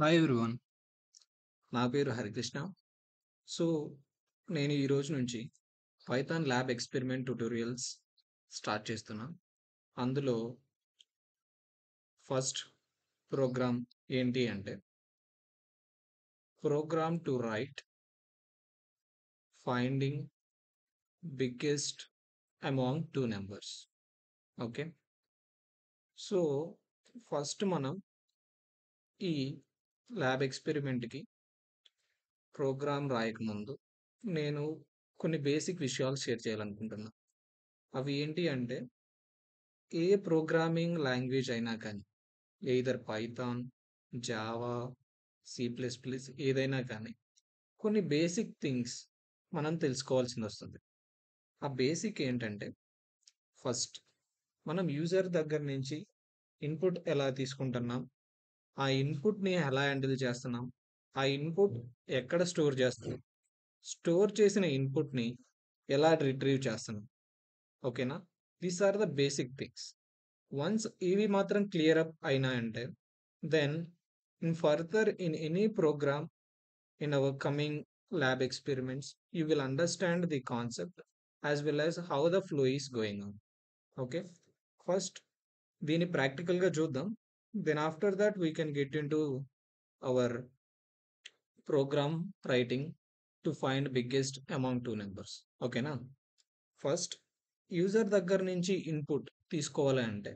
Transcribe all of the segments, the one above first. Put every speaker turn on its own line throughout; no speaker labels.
Hi everyone.
నా పేరు Harikrishna. So, నేను ఈ రోజు నుంచి Python lab experiment tutorials start చేస్తున్నా. అందులో ఫస్ట్ ప్రోగ్రామ్ ఏంటి అంటే, program to write finding biggest among two numbers. Okay. So, first మనం ఈ ల్యాబ్ ఎక్స్పెరిమెంట్కి ప్రోగ్రామ్ రాయకముందు నేను కొన్ని బేసిక్ విషయాలు షేర్ చేయాలనుకుంటున్నా. అవి ఏంటి అంటే, ఏ ప్రోగ్రామింగ్ లాంగ్వేజ్ అయినా కానీ, ఎయిదర్ పైథాన్, జావా, సి++, ఏదైనా కానీ కొన్ని బేసిక్ థింగ్స్ మనం తెలుసుకోవాల్సింది వస్తుంది. ఆ బేసిక్ ఏంటంటే, ఫస్ట్ మనం యూజర్ దగ్గర నుంచి ఇన్పుట్ ఎలా తీసుకుంటున్నాం, ఆ ఇన్పుట్ని ఎలా హ్యాండిల్ చేస్తున్నాం, ఆ ఇన్పుట్ ఎక్కడ స్టోర్ చేస్తున్నాం, స్టోర్ చేసిన ఇన్పుట్ని ఎలా రిట్రీవ్ చేస్తున్నాం. ఓకేనా? These are the basic things. Once ఇవి మాత్రం క్లియర్ అప్ అయినాయంటే, then in further in any program in our coming lab experiments, you will understand the concept as well as how the flow is going on. Okay, first దీని practical గా చూద్దాం. Then after that we can get into our program writing to find biggest among two numbers. ఓకేనా? First user దగ్గర నుంచి input తీసుకోవాలి అంటే,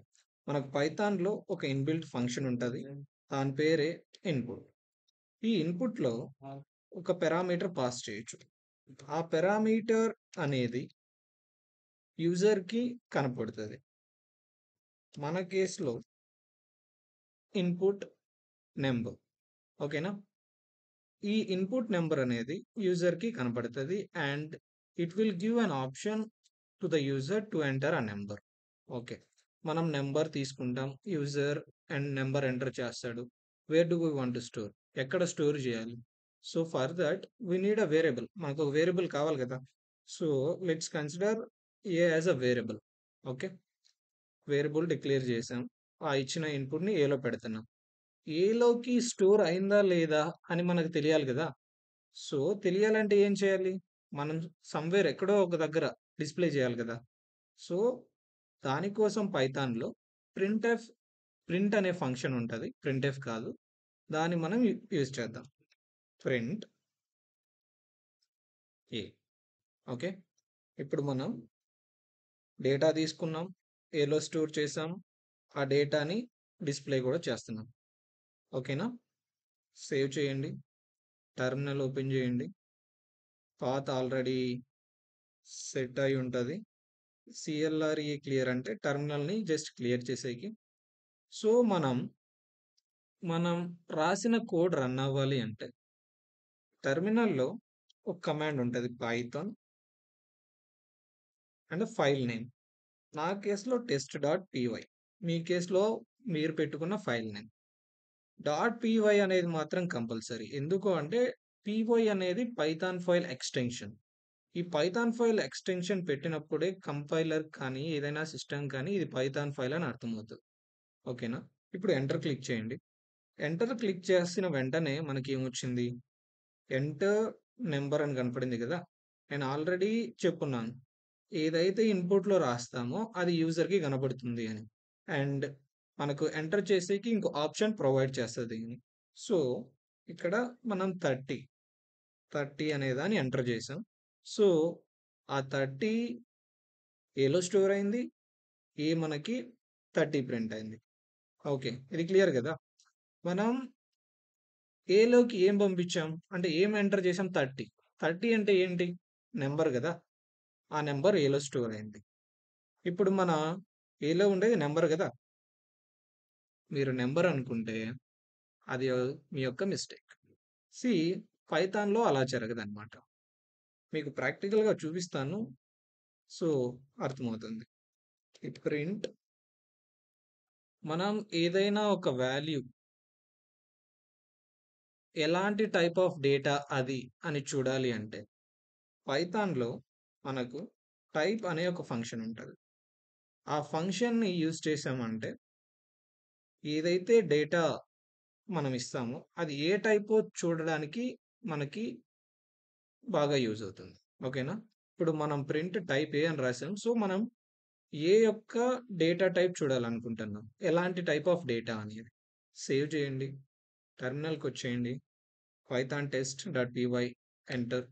మనకు పైథాన్లో ఒక ఇన్బిల్ట్ ఫంక్షన్ ఉంటుంది. దాని పేరే ఇన్పుట్. ఈ ఇన్పుట్లో ఒక పారామీటర్ పాస్ చేయొచ్చు. ఆ పారామీటర్ అనేది యూజర్కి కనపడుతుంది. మన కేసులో ఇన్పుట్ నెంబర్. ఓకేనా? ఈ ఇన్పుట్ నెంబర్ అనేది యూజర్కి కనపడుతుంది and it will give an option to the user to enter a number. Okay, మనం నెంబర్ తీసుకుంటాం, యూజర్ అండ్ నెంబర్ ఎంటర్ చేస్తాడు. Wear do we want to store, ఎక్కడ స్టోర్ చేయాలి? So for that we need a variable. మనకు ఒక variable కావాలి కదా. So let's consider A as a variable. Okay, variable declare చేసాం. ఆ ఇచ్చిన ఇన్పుట్ని ఏలో పెడుతున్నాం. ఏలోకి స్టోర్ అయిందా లేదా అని మనకు తెలియాలి కదా. సో తెలియాలంటే ఏం చేయాలి? మనం సమ్వేర్ ఎక్కడో ఒక దగ్గర డిస్ప్లే చేయాలి కదా. సో దానికోసం పైథాన్లో ప్రింట్ అనే ఫంక్షన్ ఉంటుంది. ప్రింట్ఎఫ్ కాదు, దాన్ని మనం యూజ్ చేద్దాం. ప్రింట్ ఏ. ఓకే, ఇప్పుడు మనం డేటా తీసుకున్నాం, ఏలో స్టోర్ చేసాం, ఆ డేటాని డిస్ప్లే కూడా చేస్తున్నాం. ఓకేనా? సేవ్ చేయండి, టెర్మినల్ ఓపెన్ చేయండి. పాత్ ఆల్రెడీ సెట్ అయి ఉంటుంది. సిఎల్ఆర్ఈ క్లియర్ అంటే టెర్మినల్ని జస్ట్ క్లియర్ చేసేకి. సో మనం రాసిన కోడ్ రన్ అవ్వాలి అంటే టెర్మినల్లో ఒక కమాండ్ ఉంటుంది, పైథాన్ అండ్ ఫైల్ నేమ్. నా కేసులో test.py, మీ కేసులో మీరు పెట్టుకున్న ఫైల్ నేమ్. .py అనేది మాత్రం కంపల్సరీ. ఎందుకు అంటే py అనేది పైథాన్ ఫైల్ ఎక్స్టెన్షన్. ఈ పైథాన్ ఫైల్ ఎక్స్టెన్షన్ పెట్టినప్పుడే కంపైలర్ కానీ ఏదైనా సిస్టమ్ కానీ ఇది పైథాన్ ఫైల్ అని అర్థమవుతుంది. ఓకేనా? ఇప్పుడు ఎంటర్ క్లిక్ చేయండి. ఎంటర్ క్లిక్ చేసిన వెంటనే మనకి ఏమొచ్చింది? ఎంటర్ నెంబర్ అని కనపడింది కదా. నేను ఆల్రెడీ చెప్పున్నాను, ఏదైతే ఇన్పుట్లో రాస్తామో అది యూజర్కి కనపడుతుంది అని. అండ్ మనకు ఎంటర్ చేసేకి ఇంకో ఆప్షన్ ప్రొవైడ్ చేస్తుంది. సో ఇక్కడ మనం 30 అనే దాన్ని ఎంటర్ చేసాం. సో ఆ 30 ఏలో స్టోర్ అయింది, ఏ మనకి 30 ప్రింట్ అయింది. ఓకే, ఇది క్లియర్ కదా. మనం ఏలోకి ఏం పంపించాం అంటే ఏం ఎంటర్ చేసాం? 30 అంటే ఏంటి? నెంబర్ కదా. ఆ నెంబర్ ఏలో స్టోర్ అయింది. ఇప్పుడు మన ఏలో ఉండేది నెంబర్ కదా. మీరు నెంబర్ అనుకుంటే అది మీ యొక్క మిస్టేక్. సి పైథాన్లో అలా జరగదన్నమాట. మీకు ప్రాక్టికల్గా చూపిస్తాను, సో అర్థమవుతుంది. ఈ ప్రింట్ మనం ఏదైనా ఒక వాల్యూ ఎలాంటి టైప్ ఆఫ్ డేటా అది అని చూడాలి అంటే పైథాన్లో మనకు టైప్ అనే ఒక ఫంక్షన్ ఉంటుంది. ఆ ఫంక్షన్ని యూజ్ చేసామంటే ఏదైతే డేటా మనం ఇస్తామో అది ఏ టైపో చూడడానికి మనకి బాగా యూజ్ అవుతుంది. ఓకేనా? ఇప్పుడు మనం ప్రింట్ టైప్ ఏ అని రాసాం. సో, మనం ఏ యొక్క డేటా టైప్ చూడాలనుకుంటున్నాం. ఎలాంటి టైప్ ఆఫ్ డేటా అనేది. సేవ్ చేయండి. టెర్మినల్‌కొచ్చేయండి. Python test.py enter.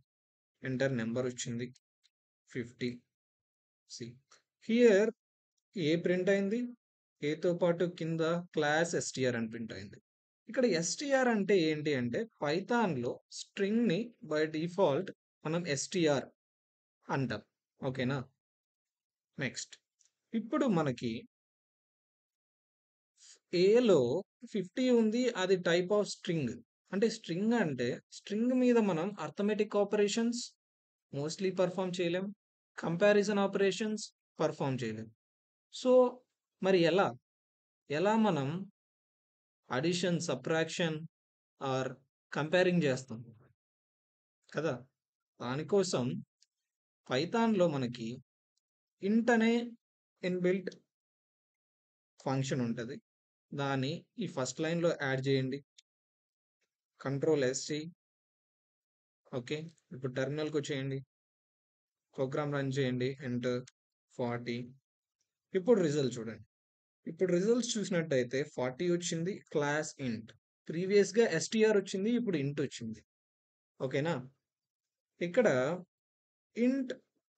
Enter number వచ్చింది 50. సి హియర్ ఏ ప్రింట్ అయింది? ఏతో పాటు కింద క్లాస్ ఎస్టీఆర్ అని ప్రింట్ అయింది. ఇక్కడ ఎస్టీఆర్ అంటే ఏంటి అంటే పైథాన్‌లో స్ట్రింగ్‌ని బై డిఫాల్ట్ మనం ఎస్టీఆర్ అంటాం. ఓకేనా? నెక్స్ట్ ఇప్పుడు మనకి ఏలో 50 ఉంది. అది టైప్ ఆఫ్ స్ట్రింగ్. అంటే స్ట్రింగ్ అంటే స్ట్రింగ్ మీద మనం అర్థమెటిక్ ఆపరేషన్స్ మోస్ట్‌లీ పెర్ఫార్మ్ చేయలేం. కంపారిజన్ ఆపరేషన్స్ పెర్ఫార్మ్ చేయలేం. సో, మరి ఎలా? ఎలా మనం అడిషన్, సబ్ట్రాక్షన్ ఆర్ కంపేరింగ్ చేస్తాం కదా! దానికోసం పైథాన్‌లో మనకి ఇంట్ అనే ఇన్‌బిల్ట్ ఫంక్షన్ ఉంటది. దాన్ని ఈ ఫస్ట్ లైన్‌లో యాడ్ చేయండి. Control SC okay. ఇప్పుడు టెర్మినల్‌కొచ్చేయండి. ప్రోగ్రామ్ రన్ చేయండి. ఎంటర్ 40. ఇప్పుడు రిజల్ట్ చూడండి. ఇప్పుడు రిజల్ట్స్ చూసినట్టయితే 40 వచ్చింది. క్లాస్ ఇంట్. ప్రీవియస్‌గా ఎస్టీఆర్ వచ్చింది. ఇప్పుడు ఇంట్ వచ్చింది. ఓకేనా? ఇక్కడ ఇంట్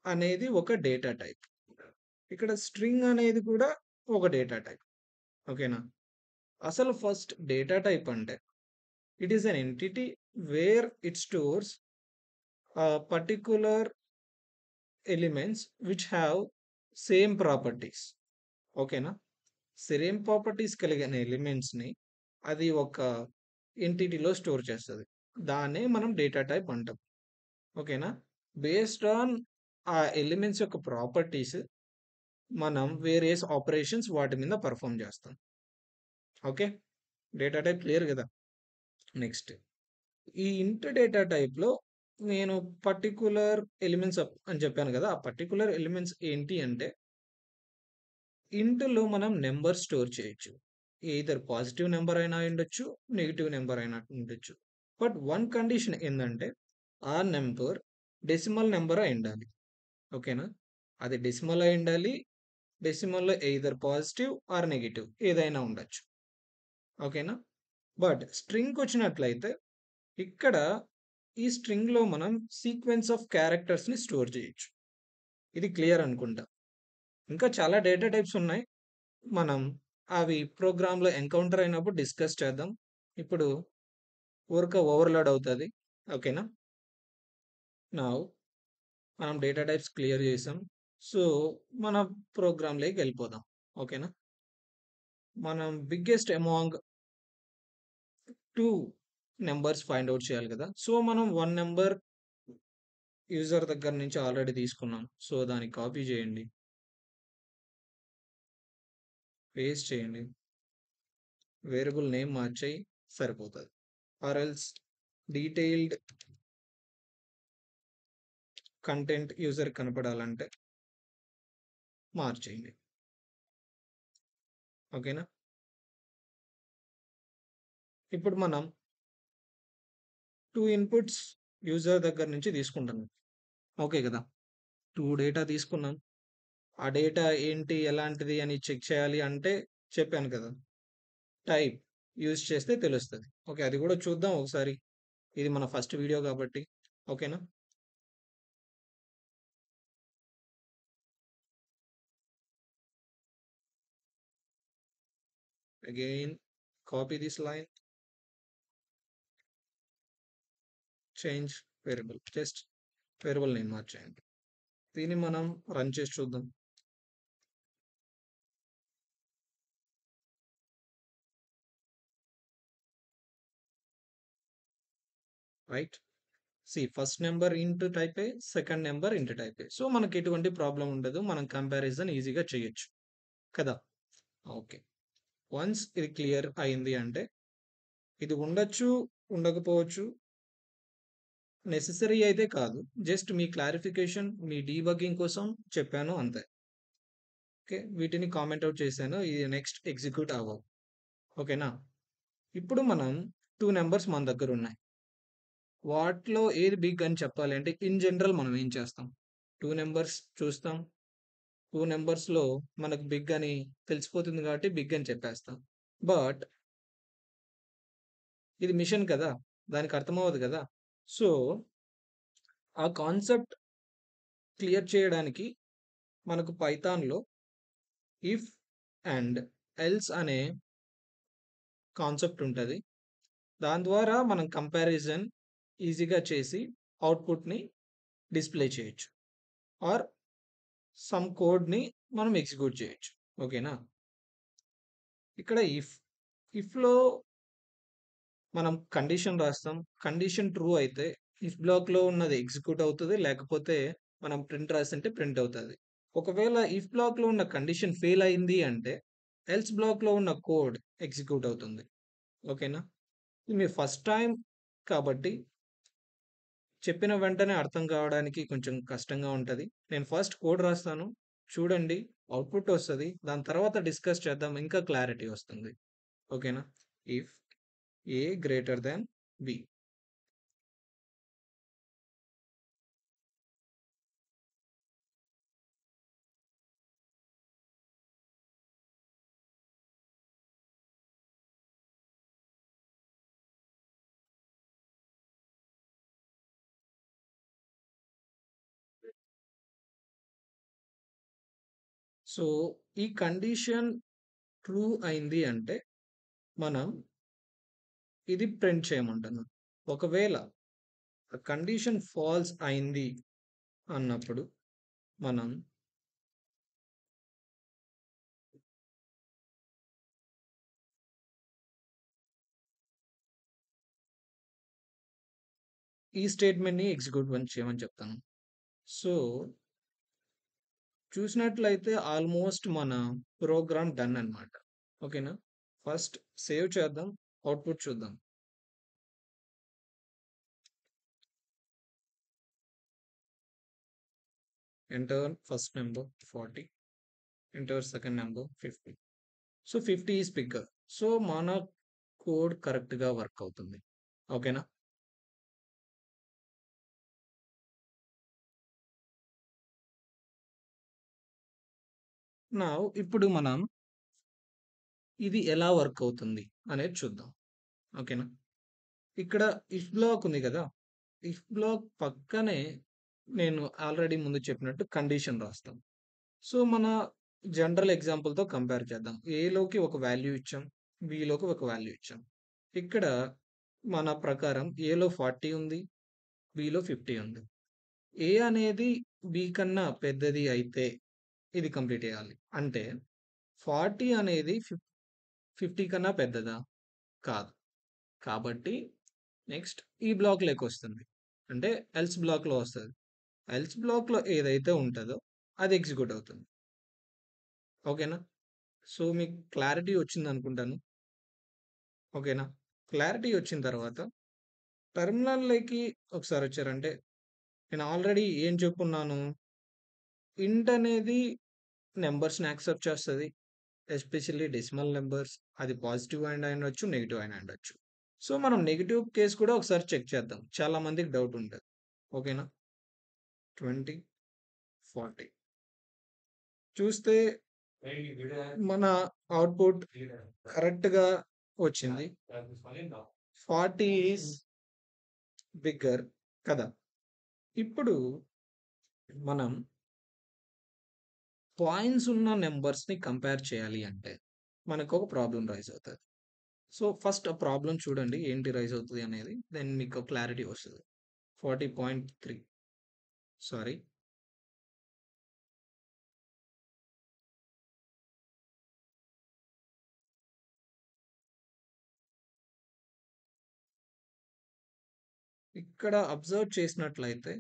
అనేది ఒక డేటా టైప్. ఇక్కడ స్ట్రింగ్ అనేది కూడా ఒక డేటా టైప్. ఓకేనా? అసలు ఫస్ట్ డేటా టైప్ అంటే it is an entity where it stores particular elements which have same properties. ఓకేనా? సేమ్ ప్రాపర్టీస్ కలిగిన ఎలిమెంట్స్‌ని అది ఒక ఎంటిటీలో స్టోర్ చేస్తది. దాన్నే మనం డేటా టైప్ అంటాం. ఓకేనా? బేస్డ్ ఆన్ ఆ ఎలిమెంట్స్ యొక్క ప్రాపర్టీస్ మనం వేరియస్ ఆపరేషన్స్ వాటి మీద పెర్ఫార్మ్ చేస్తాం. ఓకే. డేటా టైప్ క్లియర్ కదా? నెక్స్ట్ ఈ ఇంట్ డేటా టైప్‌లో నేను పర్టిక్యులర్ ఎలిమెంట్స్ అని చెప్పాను కదా! ఆ పర్టిక్యులర్ ఎలిమెంట్స్ ఏంటి అంటే ఇంట్‌లో మనం నంబర్ స్టోర్ చేయొచ్చు. ఎయిదర్ పాజిటివ్ నంబర్ అయినా అయ్యుండొచ్చు, నెగెటివ్ నంబర్ అయినా ఉండొచ్చు. బట్ వన్ కండిషన్ ఏందంటే ఆ నంబర్ డెసిమల్ నంబర్ అయ్యుండాలి. ఓకేనా? అది డెసిమల్ అయ్యుండాలి. డెసిమల్‌లో ఎయిదర్ పాజిటివ్ ఆర్ నెగెటివ్ ఏదైనా ఉండొచ్చు. ఓకేనా? బట్ స్ట్రింగ్‌కొచ్చినట్లయితే ఇక్కడ ఈ స్ట్రింగ్‌లో మనం సీక్వెన్స్ ఆఫ్ క్యారెక్టర్స్‌ని స్టోర్ చేయొచ్చు. ఇది క్లియర్ అనుకుంటా. ఇంకా చాలా డేటా టైప్స్ ఉన్నాయి. మనం అవి ప్రోగ్రామ్‌లో ఎన్‌కౌంటర్ అయినప్పుడు డిస్కస్ చేద్దాం. ఇప్పుడు ఊరికే ఓవర్‌లోడ్ అవుతది. ఓకేనా? నౌ మనం డేటా టైప్స్ క్లియర్ చేసాం. సో, మన ప్రోగ్రామ్‌లోకి వెళ్ళిపోదాం. ఓకేనా? మనం biggest among 2 numbers find out చేయాలి కదా! సో, మనం 1 నంబర్ యూజర్ దగ్గర నుంచి ఆల్రెడీ తీసుకున్నాం. సో, దాన్ని కాపీ చేయండి. పేస్ట్ చేయండి. వేరియబుల్ నేమ్ మార్చేయి సరిపోతది. Or else detailed content user కనపడాలంటే మార్చేయండి. ఓకేనా? ఇప్పుడు మనం 2 ఇన్‌పుట్స్ యూజర్ దగ్గర నుంచి తీసుకుంటున్నాం. ఓకే కదా! 2 డేటా తీసుకున్నాం. ఆ డేటా ఏంటి, ఎలాంటిది అని చెక్ చేయాలి అంటే చెప్పాను కదా! టైప్ యూజ్ చేస్తే తెలుస్తది. ఓకే. అది కూడా చూద్దాం ఒకసారి. ఇది మన ఫస్ట్ వీడియో కాబట్టి. ఓకేనా? Again, copy this line, change variable. Just variable name మార్చేయండి. దీన్ని మనం రన్ చేసి చూద్దాం. Right? First number into type A, second number into type A. So, మనకి ఎటువంటి ప్రాబ్లమ్ ఉండదు. మనం కంపారిజన్ ఈజీగా చేయొచ్చు. కదా! ఓకే. వన్స్ ఇది క్లియర్ అయింది అంటే ఇది ఉండొచ్చు, ఉండకపోవచ్చు. నెసెసరీ అయితే కాదు. జస్ట్ మీ క్లారిఫికేషన్, మీ డీబగ్గింగ్ కోసం చెప్పాను అంతే. ఓకే. వీటిని కామెంట్ ఔట్ చేశాను. ఇది నెక్స్ట్ ఎగ్జిక్యూట్ అవ్వవు. ఓకేనా? ఇప్పుడు మనం 2 నంబర్స్ మన దగ్గర ఉన్నాయి. వాటిలో ఏది బిగ్ అని చెప్పాలి అంటే ఇన్ జనరల్ మనం ఏం చేస్తాం? 2 నంబర్స్ చూస్తాం. 2 నంబర్స్‌లో మనకు బిగ్ అని తెలిసిపోతుంది కాబట్టి బిగ్ అని చెప్పేస్తాం. బట్ ఇది మిషన్ కదా! దానికి అర్థమవ్వదు కదా! సో, ఆ కాన్సెప్ట్ క్లియర్ చేయడానికి మనకు పైథాన్‌లో ఇఫ్ అండ్ ఎల్స్ అనే కాన్సెప్ట్ ఉంటది. దాని ద్వారా మనం కంపారిజన్ ఈజీగా చేసి అవుట్‌పుట్‌ని డిస్‌ప్లే చేయొచ్చు. ఆర్ సమ్ కోడ్‌ని మనం ఎగ్జిక్యూట్ చేయొచ్చు. ఓకేనా? ఇక్కడ ఇఫ్‌లో మనం కండిషన్ రాస్తాం. కండిషన్ ట్రూ అయితే ఇఫ్ బ్లాక్‌లో ఉన్నది ఎగ్జిక్యూట్ అవుతది. లేకపోతే మనం ప్రింట్ రాసింటే ప్రింట్ అవుతది. ఒకవేళ ఇఫ్ బ్లాక్‌లో ఉన్న కండిషన్ ఫెయిల్ అయింది అంటే ఎల్స్ బ్లాక్‌లో ఉన్న కోడ్ ఎగ్జిక్యూట్ అవుతుంది. ఓకేనా? ఇది మీరు ఫస్ట్ టైమ్ కాబట్టి చెప్పిన వెంటనే అర్థం కావడానికి కొంచెం కష్టంగా ఉంటది. నేను ఫస్ట్ కోడ్ రాస్తాను. చూడండి. అవుట్‌పుట్ వస్తది. దాని తర్వాత డిస్కస్ చేద్దాం. ఇంకా క్లారిటీ వస్తుంది. ఓకేనా? If A greater than B. So, ఈ కండిషన్ ట్రూ అయింది అంటే మనం ఇది ప్రింట్ చేయమంటున్నాం. ఒకవేళ కండిషన్ ఫాల్స్ అయింది అన్నప్పుడు మనం ఈ స్టేట్మెంట్‌ని ఎగ్జిక్యూట్ చేయమని చెప్తాను. సో, చూసినట్లయితే ఆల్మోస్ట్ మన ప్రోగ్రామ్ డన్ అన్నమాట. ఓకేనా? ఫస్ట్ సేవ్ చేద్దాం. అవుట్‌పుట్ చూద్దాం. Enter first number 40. Enter second number 50. So, 50 is bigger. So, మన కోడ్ కరెక్ట్‌గా వర్క్ అవుతుంది. ఓకేనా? నౌ ఇప్పుడు మనం ఇది ఎలా వర్క్ అవుతుంది అనేది చూద్దాం. ఓకేనా? ఇక్కడ ఇఫ్ బ్లాక్ ఉంది కదా! ఇఫ్ బ్లాక్ పక్కనే నేను ఆల్రెడీ ముందు చెప్పినట్టు కండిషన్ రాస్తాం. సో, మన జనరల్ ఎగ్జాంపుల్‌తో కంపేర్ చేద్దాం. ఏలోకి ఒక వాల్యూ ఇచ్చాం. బిలోకి ఒక వాల్యూ ఇచ్చాం. ఇక్కడ మన ప్రకారం ఏలో 40 ఉంది. బిలో 50 ఉంది. ఏ అనేది బి కన్నా పెద్దది అయితే ఇది కంప్లీట్ చేయాలి. అంటే 40 అనేది 50 కన్నా పెద్దదా? కాదు. కాబట్టి నెక్స్ట్ ఈ బ్లాక్‌లోకొస్తుంది. అంటే ఎల్స్ బ్లాక్‌లో వస్తది. ఎల్స్ బ్లాక్‌లో ఏదైతే ఉంటదో అది ఎగ్జిక్యూట్ అవుతుంది. ఓకేనా? సో, మీకు క్లారిటీ వచ్చిందనుకుంటాను. ఓకేనా? క్లారిటీ వచ్చిన తర్వాత టెర్మినల్‌లోకి ఒకసారొచ్చారంటే నేను ఆల్రెడీ ఏం చెప్పున్నాను? ఇంట్ అనేది నంబర్స్‌ని యాక్సెప్ట్ చేస్తది. Especially decimal numbers. అది పాజిటివ్ అయినా అయ్యుండొచ్చు, నెగెటివ్ అయినా అయ్యుండొచ్చు. సో, మనం నెగెటివ్ కేస్ కూడా ఒకసారి చెక్ చేద్దాం. చాలా మందికి డౌట్ ఉంటది. ఓకేనా? 20, 40 చూస్తే మన అవుట్‌పుట్ కరెక్ట్‌గా వచ్చింది. 40 ఈస్ బిగ్గర్ కదా! ఇప్పుడు మనం పాయింట్స్ ఉన్న నంబర్స్‌ని కంపేర్ చేయాలి అంటే మనకొక ప్రాబ్లమ్ రైజ్ అవుతది. సో, ఫస్ట్ ఆ ప్రాబ్లమ్ చూడండి ఏంటి రైజ్ అవుతది అనేది. దెన్ మీకు క్లారిటీ వస్తది. 40.3 సారీ. ఇక్కడ అబ్జర్వ్ చేసినట్లయితే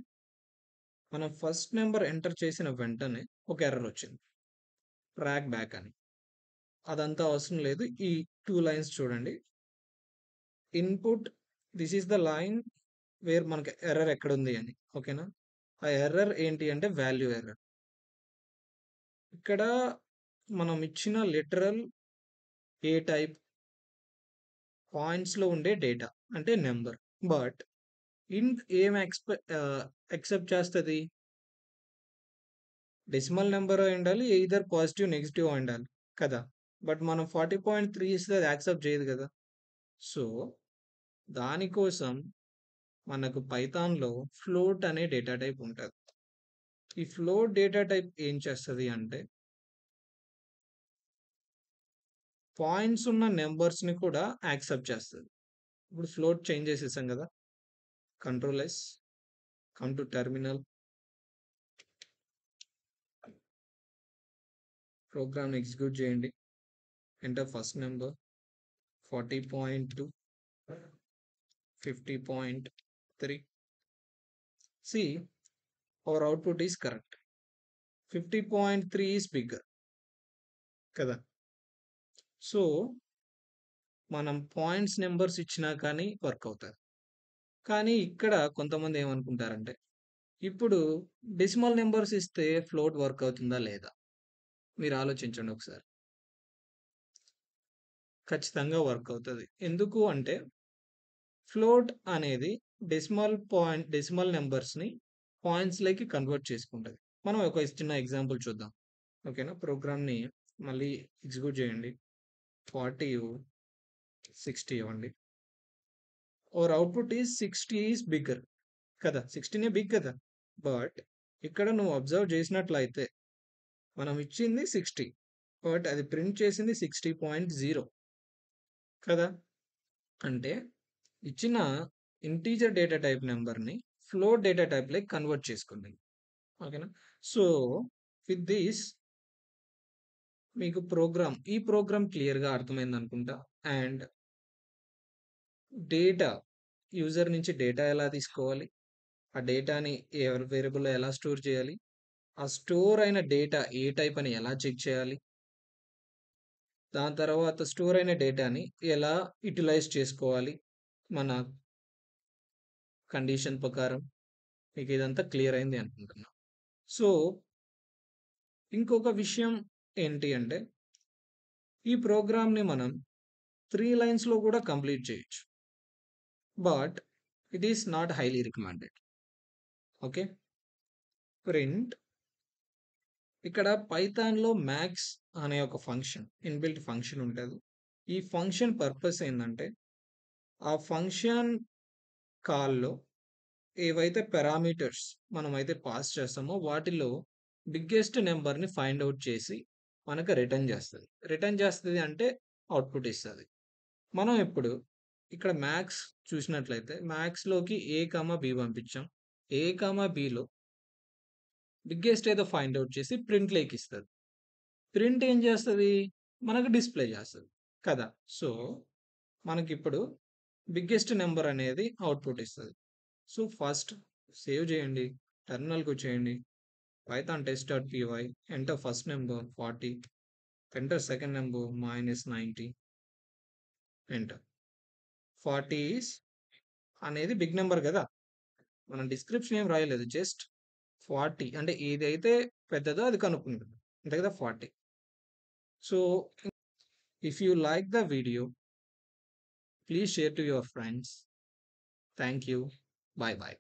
మనం ఫస్ట్ నంబర్ ఎంటర్ చేసిన వెంటనే ఒక ఎర్రర్ వచ్చింది. ట్రాక్ బ్యాక్ అని. అదంతా అవసరం లేదు. ఈ 2 లైన్స్ చూడండి. Input this is the line wear మనకి ఎర్రర్ ఎక్కడుంది అని. ఓకేనా? ఆ ఎర్రర్ ఏంటి అంటే వాల్యూ ఎర్రర్. ఇక్కడ మనం ఇచ్చిన లిటరల్ ఏ టైప్ పాయింట్స్లో ఉండే డేటా అంటే నెంబర్. బట్ ఇంట్ ఏం ఎక్సెప్ట్ చేస్తుంది? డెసిమల్ నెంబర్ ఉండాలి, ఎయిదర్ పాజిటివ్ నెగిటివ్ ఉండాలి కదా. బట్ మనం 40.3 ఇస్తే అది యాక్సెప్ట్ చేయదు కదా. సో దానికోసం మనకు పైథాన్లో ఫ్లోట్ అనే డేటా టైప్ ఉంటుంది. ఈ ఫ్లోట్ డేటా టైప్ ఏం చేస్తుంది అంటే పాయింట్స్ ఉన్న నెంబర్స్ని కూడా యాక్సెప్ట్ చేస్తుంది. ఇప్పుడు ఫ్లోట్ చేంజ్ చేసేసాం కదా. Control S, come to terminal, program execute చేయండి. Enter first number 40.2, 50.3. See, our output is correct. 50.3 is bigger కదా. సో మనం పాయింట్స్ నెంబర్స్ ఇచ్చినా కానీ వర్క్ అవుతుంది. కానీ ఇక్కడ కొంతమంది ఏమనుకుంటారంటే ఇప్పుడు డెసిమల్ నెంబర్స్ ఇస్తే ఫ్లోట్ వర్క్ అవుతుందా లేదా? మీరు ఆలోచించండి ఒకసారి. ఖచ్చితంగా వర్క్ అవుతుంది. ఎందుకు అంటే ఫ్లోట్ అనేది డెసిమల్ నెంబర్స్ని పాయింట్స్లోకి కన్వర్ట్ చేసుకుంటుంది. మనం ఒక చిన్న ఎగ్జాంపుల్ చూద్దాం. ఓకేనా. ప్రోగ్రామ్ని మళ్ళీ ఎగ్జిక్యూట్ చేయండి. 40, 60 ఇవ్వండి. Our output is 60 is bigger కదా. 16 బిగ్ కదా. బట్ ఇక్కడ నువ్వు అబ్జర్వ్ చేసినట్లయితే మనం ఇచ్చింది 60, బట్ అది ప్రింట్ చేసింది 60.0 కదా. అంటే ఇచ్చిన ఇంటీజర్ డేటా టైప్ నెంబర్ని ఫ్లోట్ డేటా టైప్లోకి కన్వర్ట్ చేసుకుంది. ఓకేనా. సో విత్ దిస్ మీకు ఈ ప్రోగ్రామ్ క్లియర్గా అర్థమైంది అనుకుంటా. అండ్ డేటా యూజర్ నుంచి డేటా ఎలా తీసుకోవాలి, ఆ డేటాని వేరియబుల్లో ఎలా స్టోర్ చేయాలి, ఆ స్టోర్ అయిన డేటా ఏ టైప్ అని ఎలా చెక్ చేయాలి, దాని తర్వాత స్టోర్ అయిన డేటాని ఎలా యూటిలైజ్ చేసుకోవాలి మన కండిషన్ ప్రకారం, మీకు ఇదంతా క్లియర్ అయింది అనుకుంటున్నా. సో ఇంకొక విషయం ఏంటి అంటే ఈ ప్రోగ్రామ్ని మనం 3 లైన్స్లో కూడా కంప్లీట్ చేయొచ్చు. But it is not highly recommended. Okay. Print, ఇక్కడ పైథాన్లో మ్యాక్స్ అనే ఒక ఫంక్షన్, ఇన్బిల్ట్ ఫంక్షన్ ఉంటుంది. ఈ ఫంక్షన్ పర్పస్ ఏంటంటే ఆ ఫంక్షన్ కాల్లో ఏవైతే పారామీటర్స్ మనమైతే పాస్ చేస్తామో వాటిలో బిగ్గెస్ట్ నెంబర్ని ఫైండ్ అవుట్ చేసి మనకు రిటర్న్ చేస్తుంది అంటే అవుట్పుట్ ఇస్తుంది. మనం ఇప్పుడు ఇక్కడ మ్యాక్స్ చూసినట్లయితే మ్యాక్స్లోకి ఏ కామా బి పంపించాం. ఏ కామా బిలో బిగ్గెస్ట్ ఏదో ఫైండ్ అవుట్ చేసి ప్రింట్లోకి ఇస్తుంది. ప్రింట్ ఏం చేస్తుంది? మనకు డిస్ప్లే చేస్తుంది కదా. సో మనకి ఇప్పుడు బిగ్గెస్ట్ నెంబర్ అనేది అవుట్పుట్ ఇస్తుంది. సో ఫస్ట్ సేవ్ చేయండి, టెర్మినల్కి వచ్చేయండి. Python test.py, enter first number 40, enter second number -90, enter. 40 అనేది బిగ్ నెంబర్ కదా. మనం డిస్క్రిప్షన్ ఏం రాయలేదు, జస్ట్ 40 అంటే ఏదైతే పెద్దదో అది కనుక్కుంటుంది అంతే కదా. 40. So if you like the video, please share to your friends. Thank you. Bye bye.